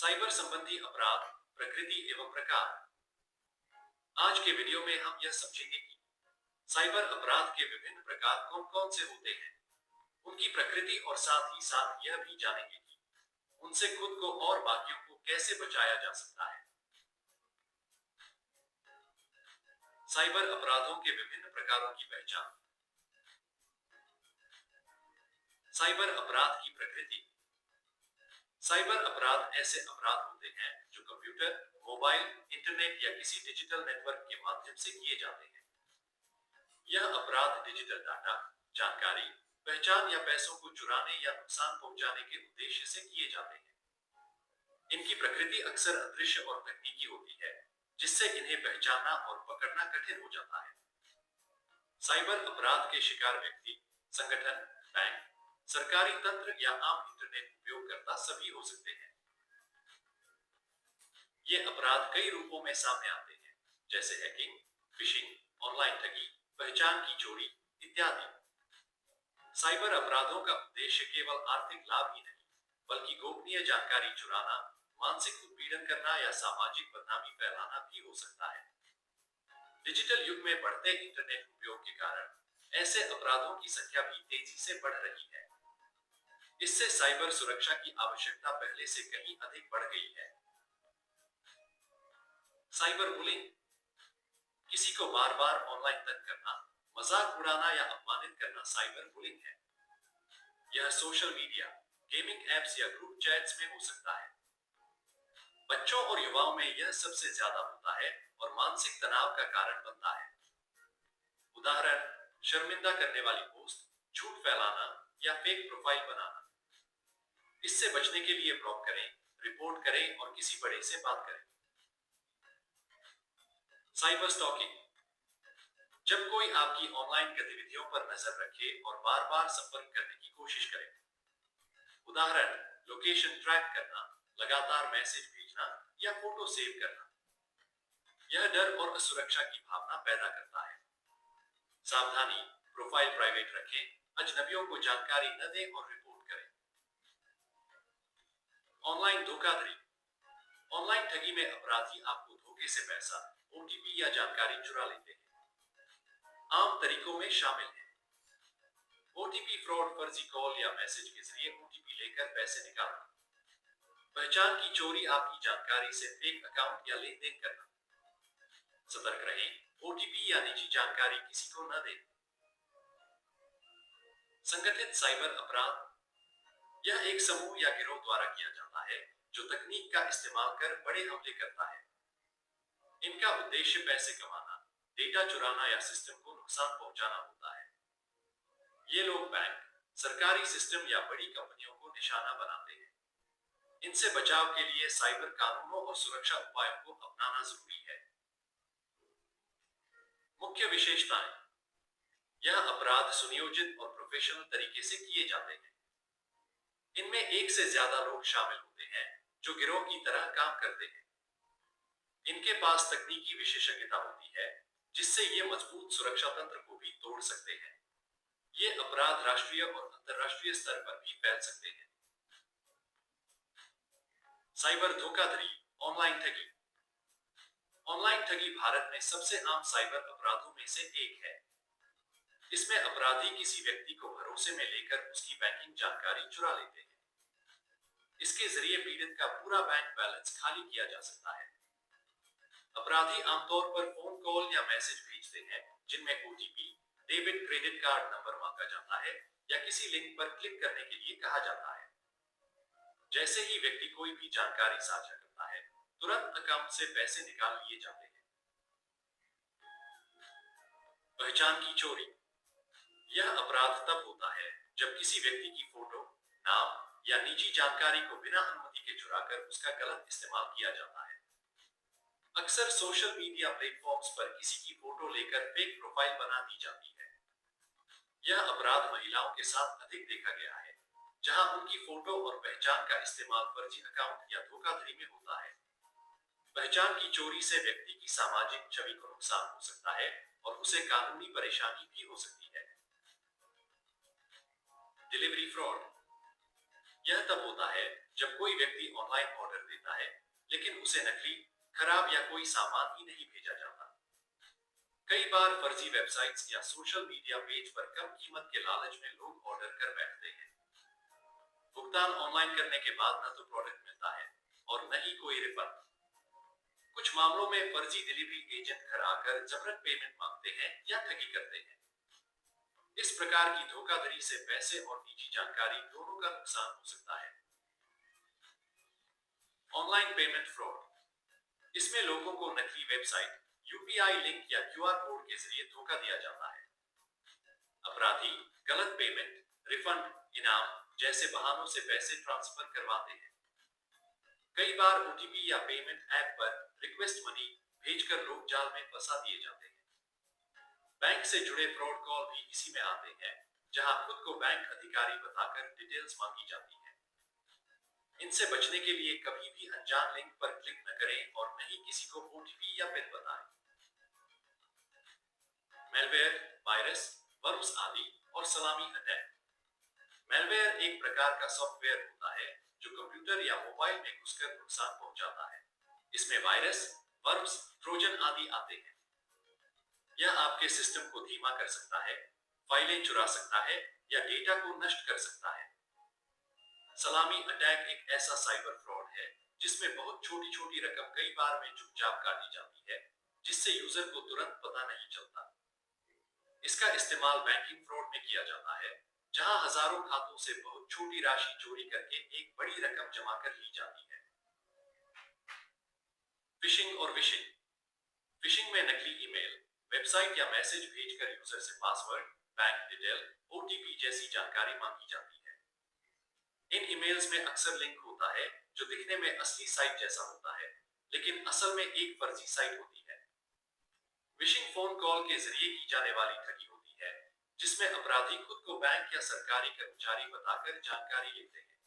Cyber संबंधी अपराध, प्रकृति एवं प्रकार। आज के वीडियो में हम यह समझेंगे कि साइबर अपराध के विभिन्न प्रकार कौन-कौन से होते हैं, उनकी प्रकृति और साथ ही साथ यह भी जानेंगे कि उनसे खुद को और बाकियों को कैसे बचाया जा सकता है। साइबर अपराधों के विभिन्न प्रकारों की पहचान। साइबर अपराध की प्रकृति। साइबर अपराध ऐसे अपराध होते हैं जो कंप्यूटर, मोबाइल, इंटरनेट या किसी डिजिटल नेटवर्क के माध्यम से किए जाते हैं। यह अपराध डिजिटल डाटा, जानकारी, पहचान या पैसों को चुराने या नुकसान पहुंचाने के उद्देश्य से किए जाते हैं। इनकी प्रकृति अक्सर अदृश्य और तकनीकी होती है, जिससे इन्हें पहचानना और पकड़ना कठिन हो जाता है। साइबर अपराध के शिकार व्यक्ति, संगठन, बैंक, सरकारी तंत्र या आम इंटरनेट उपयोगकर्ता सभी हो सकते हैं। ये अपराध कई रूपों में सामने आते हैं, जैसे हैकिंग, फिशिंग, ऑनलाइन ठगी, पहचान की चोरी इत्यादि। साइबर अपराधों का उद्देश्य केवल आर्थिक लाभ ही नहीं, बल्कि गोपनीय जानकारी चुराना, मानसिक उत्पीड़न करना या सामाजिक बदनामी फैलाना भी हो सकता है। डिजिटल युग में बढ़ते इंटरनेट उपयोग के कारण ऐसे अपराधों की संख्या भी तेजी से बढ़ रही है। इससे साइबर सुरक्षा की आवश्यकता पहले से कहीं अधिक बढ़ गई है। साइबर बुलिंग, किसी को बार बार ऑनलाइन तंग करना, मजाक उड़ाना या अपमानित करना साइबर बुलिंग है। यह सोशल मीडिया, गेमिंग एप्स या ग्रुप चैट्स में हो सकता है। बच्चों और युवाओं में यह सबसे ज्यादा होता है और मानसिक तनाव का कारण बनता है। उदाहरण, शर्मिंदा करने वाली पोस्ट, झूठ फैलाना या फेक प्रोफाइल बनाना। इससे बचने के लिए ब्लॉक करें, रिपोर्ट करें और किसी बड़े से बात करें। साइबर स्टॉकिंग, जब कोई आपकी ऑनलाइन गतिविधियों पर नजर रखे और बार बार संपर्क करने की कोशिश करे। उदाहरण, लोकेशन ट्रैक करना, लगातार मैसेज भेजना या फोटो सेव करना। यह डर और असुरक्षा की भावना पैदा करता है। सावधानी, प्रोफाइल प्राइवेट रखें, अजनबियों को जानकारी न दें और रिपोर्ट करें। ऑनलाइन धोखाधड़ी, ऑनलाइन ठगी में अपराधी आपको धोखे से पैसा, ओटीपी या जानकारी चुरा लेते हैं। आम तरीकों में शामिल हैं ओटीपी फ्रॉड, फर्जी कॉल या मैसेज के जरिए ओटीपी लेकर पैसे निकालना। पहचान की चोरी, आपकी जानकारी से फेक अकाउंट या लेन देन करना। सतर्क रहें, ओटीपी या निजी जानकारी किसी को न दें। संगठित साइबर अपराध, यह एक समूह या गिरोह द्वारा किया जाता है जो तकनीक का इस्तेमाल कर बड़े हमले करता है। इनका उद्देश्य पैसे कमाना, डेटा चुराना या सिस्टम को नुकसान पहुंचाना होता है। ये लोग बैंक, सरकारी सिस्टम या बड़ी कंपनियों को निशाना बनाते हैं। इनसे बचाव के लिए साइबर कानूनों और सुरक्षा उपायों को अपनाना जरूरी है। मुख्य विशेषताएं, यह अपराध सुनियोजित और प्रोफेशनल तरीके से किए जाते हैं। इनमें एक से ज्यादा लोग शामिल होते हैं जो गिरोह की तरह काम करते हैं। इनके पास तकनीकी विशेषज्ञता होती है, जिससे ये मजबूत सुरक्षा तंत्र को भी तोड़ सकते हैं। ये अपराध राष्ट्रीय और अंतर्राष्ट्रीय स्तर पर भी फैल सकते हैं। साइबर धोखाधड़ी, ऑनलाइन ठगी। ऑनलाइन ठगी भारत में सबसे आम साइबर अपराधों में से एक है। इसमें अपराधी किसी व्यक्ति को भरोसे में लेकर उसकी बैंकिंग जानकारी चुरा लेते हैं। इसके जरिए पीड़ित का पूरा बैंक बैलेंस खाली किया जा सकता है। अपराधी आमतौर पर फोन कॉल या मैसेज भेजते हैं जिनमें OTP, debit credit card number मांगा जाता है या किसी लिंक पर क्लिक करने के लिए कहा जाता है। जैसे ही व्यक्ति कोई भी जानकारी साझा करता है, तुरंत अकाउंट से पैसे निकाल लिए जाते हैं। पहचान की चोरी, यह अपराध तब होता है जब किसी व्यक्ति की फोटो, नाम या निजी जानकारी को बिना अनुमति के चुराकर उसका गलत इस्तेमाल किया जाता है। अक्सर सोशल मीडिया प्लेटफॉर्म्स पर किसी की फोटो लेकर फेक प्रोफाइल बना दी जाती है। यह अपराध महिलाओं के साथ अधिक देखा गया है, जहां उनकी फोटो और पहचान का इस्तेमाल फर्जी अकाउंट या धोखाधड़ी में होता है। पहचान की चोरी से व्यक्ति की सामाजिक छवि को नुकसान हो सकता है और उसे कानूनी परेशानी भी हो सकती है। डिलीवरी फ्रॉड, यह तब होता है जब कोई व्यक्ति ऑनलाइन ऑर्डर देता है लेकिन उसे नकली, खराब या कोई सामान ही नहीं भेजा जाता। कई बार फर्जी वेबसाइट्स या सोशल मीडिया पेज पर कम कीमत के लालच में लोग ऑर्डर कर बैठते हैं। भुगतान ऑनलाइन करने के बाद न तो प्रोडक्ट मिलता है और न ही कोई रिफंड। कुछ मामलों में फर्जी डिलीवरी एजेंट घर आकर जबरन पेमेंट मांगते हैं या ठगी करते हैं। इस प्रकार की धोखाधड़ी से पैसे और निजी जानकारी दोनों का नुकसान हो सकता है। Online payment fraud. इसमें लोगों को नकली वेबसाइट, यूपीआई लिंक या क्यूआर कोड के जरिए धोखा दिया जाता है। अपराधी गलत पेमेंट, रिफंड, इनाम जैसे बहानों से पैसे ट्रांसफर करवाते हैं। कई बार ओटीपी या पेमेंट ऐप पर रिक्वेस्ट मनी भेजकर लोग जाल में फंसा दिए जाते हैं। बैंक से जुड़े फ्रॉड कॉल भी इसी में आते हैं, जहां खुद को बैंक अधिकारी बताकर डिटेल्स मांगी जाती है। इनसे बचने के लिए कभी भी अनजान लिंक पर क्लिक न करें और न ही किसी को ओटीपी या पिन बताएं। मेलवेयर, वायरस, वर्म्स आदि और सलामी अटैक। मेलवेयर एक प्रकार का सॉफ्टवेयर होता है जो कंप्यूटर या मोबाइल में घुसकर नुकसान पहुंचाता है। इसमें वायरस, वर्म्स, ट्रोजन आदि आते हैं। यह आपके सिस्टम को धीमा कर सकता है, फाइलें चुरा सकता है या डेटा को नष्ट कर सकता है। सलामी अटैक एक ऐसा साइबर फ्रॉड है जिसमें बहुत छोटी छोटी रकम कई बार में चुपचाप काटी जाती है, जिससे यूजर को तुरंत पता नहीं चलता। इसका इस्तेमाल बैंकिंग फ्रॉड में किया जाता है, जहां हजारों खातों से बहुत छोटी राशि चोरी करके एक बड़ी रकम जमा कर ली जाती है। फिशिंग और विशिंग। फिशिंग में नकली ईमेल, वेबसाइट या मैसेज भेजकर यूजर से पासवर्ड, बैंक डिटेल, ओटीपी जैसी जानकारी मांगी जाती है। इन ईमेल्स में अक्सर लिंक होता है जो दिखने में असली साइट जैसा होता है, लेकिन असल में एक फर्जी साइट होती है। विशिंग फोन कॉल के जरिए की जाने वाली ठगी होती है, जिसमें अपराधी खुद को बैंक या सरकारी कर्मचारी बताकर जानकारी लेते हैं।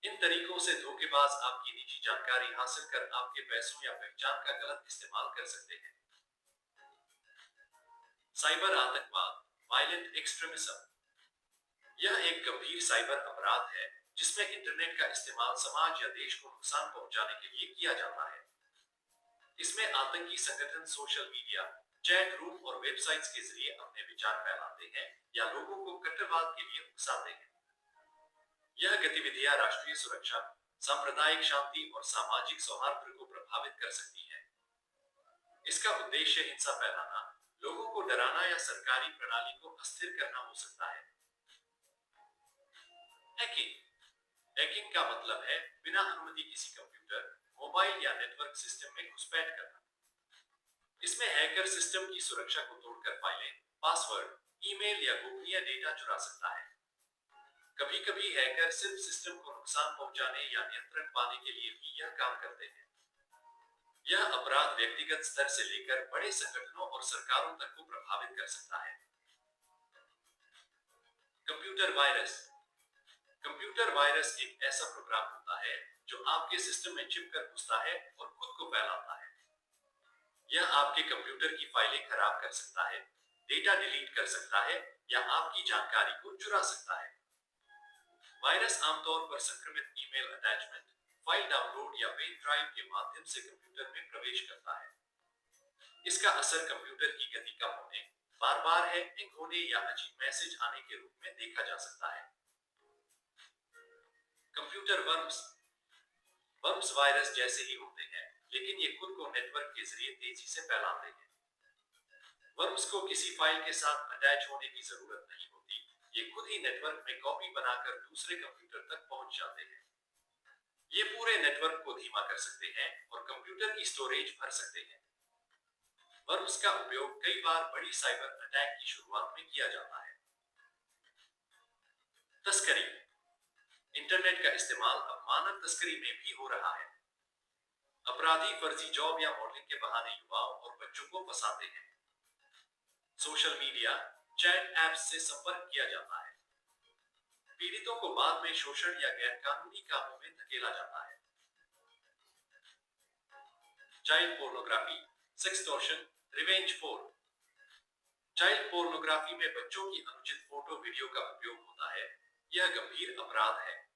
इन तरीकों से धोखेबाज आपकी निजी जानकारी हासिल कर आपके पैसों या पहचान का गलत इस्तेमाल कर सकते हैं। साइबर आतंकवाद, वायलेंट एक्सट्रीमिज्म। यह एक गंभीर साइबर अपराध है जिसमें इंटरनेट का इस्तेमाल समाज या देश को नुकसान पहुंचाने के लिए किया जाता है। इसमें आतंकी संगठन सोशल मीडिया, चैट रूम और वेबसाइट्स के जरिए अपने विचार फैलाते हैं या लोगों को कट्टरवाद के लिए उकसाते हैं। यह गतिविधियां राष्ट्रीय सुरक्षा, सांप्रदायिक शांति और सामाजिक सौहार्द को प्रभावित कर सकती है। इसका उद्देश्य हिंसा फैलाना, लोगों को डराना या सरकारी प्रणाली को अस्थिर करना हो सकता है। हैकिंग। हैकिंग का मतलब है बिना अनुमति किसी कंप्यूटर, मोबाइल या नेटवर्क सिस्टम में घुसपैठ करना। इसमें हैकर सिस्टम की सुरक्षा को तोड़कर फाइलें, पासवर्ड, ईमेल या गोपनीय डेटा चुरा सकता है। कभी-कभी हैकर सिर्फ सिस्टम को नुकसान पहुंचाने या नियंत्रण पाने के लिए भी यह काम करते हैं। यह अपराध व्यक्तिगत स्तर से लेकर बड़े संगठनों और सरकारों तक को प्रभावित कर सकता है। Computer virus. कंप्यूटर वायरस एक ऐसा प्रोग्राम होता है जो आपके सिस्टम में छिपकर घुसता है और खुद को फैलाता है। यह आपके कंप्यूटर की फाइलें खराब कर सकता है, डेटा डिलीट कर सकता है या आपकी जानकारी को चुरा सकता है। वायरस आमतौर पर संक्रमित ईमेल अटैचमेंट, फाइल डाउनलोड या पेन ड्राइव के माध्यम से कंप्यूटर में प्रवेश करता है। इसका असर कंप्यूटर की गति कम होने, बार-बार हैंग होने या अजीब मैसेज आने के रूप में देखा जा सकता है। Computer worms. वर्म्स वायरस जैसे ही होते हैं, लेकिन ये खुद को नेटवर्क के जरिए तेजी से फैलाते हैं। वर्म्स को किसी फाइल के साथ अटैच होने की जरूरत नहीं होती, ये खुद ही नेटवर्क में कॉपी बनाकर दूसरे कंप्यूटर तक पहुंच जाते हैं। ये पूरे नेटवर्क को धीमा कर सकते हैं और कंप्यूटर की स्टोरेज भर सकते हैं। वर्म्स का उपयोग कई बार बड़ी साइबर अटैक की शुरुआत में किया जाता है। तस्करी। इंटरनेट का इस्तेमाल अब मानव तस्करी में भी हो रहा है। अपराधी फर्जी जॉब या मॉडलिंग के बहाने युवाओं और बच्चों को फंसाते हैं। सोशल मीडिया, चैट ऐप्स से संपर्क किया जाता है। पीड़ितों को बाद में शोषण या गैरकानूनी कामों में धकेला जाता है। Child pornography, sextortion, revenge porn. Child pornography में बच्चों की अनुचित फोटो वीडियो का उपयोग होता है। यह गंभीर अपराध है।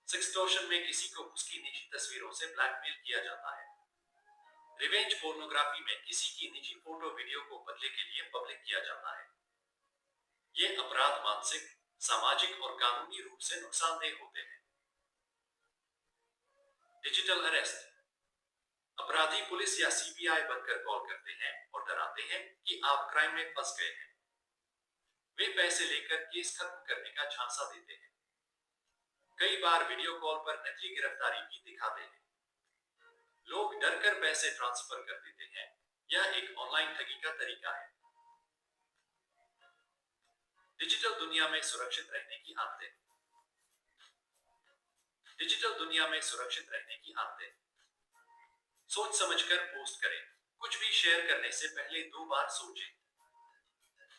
सेक्सटॉर्शन में किसी को उसकी निजी तस्वीरों से ब्लैकमेल किया जाता है। रिवेंज पोर्नोग्राफी में किसी की निजी फोटो वीडियो को बदले के लिए पब्लिक किया जाता है। ये अपराध मानसिक, सामाजिक और कानूनी रूप से नुकसानदेह होते हैं। Digital arrest. अपराधी पुलिस या सीबीआई बनकर कॉल करते हैं और डराते हैं कि आप क्राइम में फंस गए हैं। वे पैसे लेकर केस खत्म करने का झांसा देते हैं। कई बार वीडियो कॉल पर नकली गिरफ्तारी भी दिखाते हैं। लोग डरकर पैसे ट्रांसफर कर देते हैं। यह एक ऑनलाइन ठगी का तरीका है। डिजिटल दुनिया में सुरक्षित रहने की आदतें। डिजिटल दुनिया में सुरक्षित रहने की आदतें। सोच समझकर पोस्ट करें। कुछ भी शेयर करने से पहले 2 बार सोचें।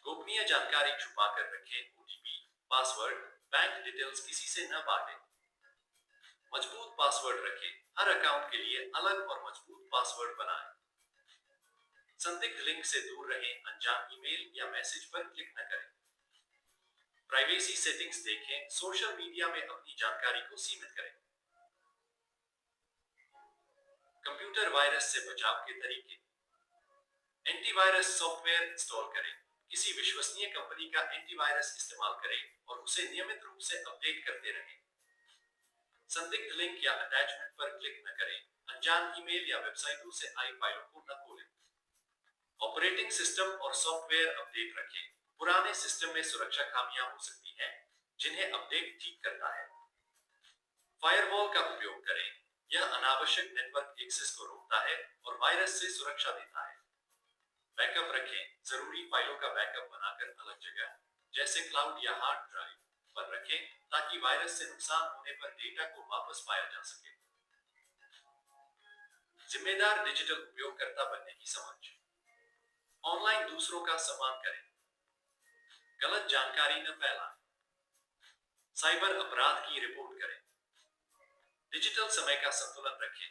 गोपनीय जानकारी छुपाकर रखें। ओटीपी, पासवर्ड, बैंक डिटेल्स किसी से न बांटें। मजबूत पासवर्ड रखें। हर अकाउंट के लिए अलग और मजबूत पासवर्ड बनाएं। संदिग्ध लिंक से दूर रहें। अनजान ईमेल या मैसेज पर क्लिक न करें। प्राइवेसी सेटिंग्स देखें। सोशल मीडिया में अपनी जानकारी को सीमित करें। कंप्यूटर वायरस से बचाव के तरीके। एंटीवायरस सॉफ्टवेयर इंस्टॉल करें। किसी विश्वसनीय कंपनी का एंटीवायरस इस्तेमाल करें और उसे नियमित रूप से अपडेट करते रहें। संदिग्ध लिंक या अटैचमेंट पर क्लिक न करें। अनजान ईमेल या वेबसाइटों से आई फाइलों को न खोलें। ऑपरेटिंग सिस्टम और सॉफ्टवेयर अपडेट रखें। पुराने सिस्टम में सुरक्षा खामियां हो सकती हैं, जिन्हें अपडेट ठीक करता है। फायरवॉल का उपयोग करें। यह अनावश्यक नेटवर्क एक्सेस को रोकता है और वायरस से सुरक्षा देता है। बैकअप रखें। जरूरी फाइलों का बैकअप बनाकर अलग जगह, जैसे क्लाउड या हार्ड ड्राइव, पर रखें ताकि वायरस से नुकसान होने पर डेटा को वापस पाया जा सके। जिम्मेदार डिजिटल उपयोगकर्ता बनने की समझ। ऑनलाइन दूसरों का सम्मान करें। गलत जानकारी न फैलाएं। साइबर अपराध की रिपोर्ट करें। डिजिटल समय का संतुलन रखें।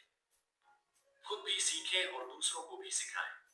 खुद भी सीखें और दूसरों को भी सिखाएं।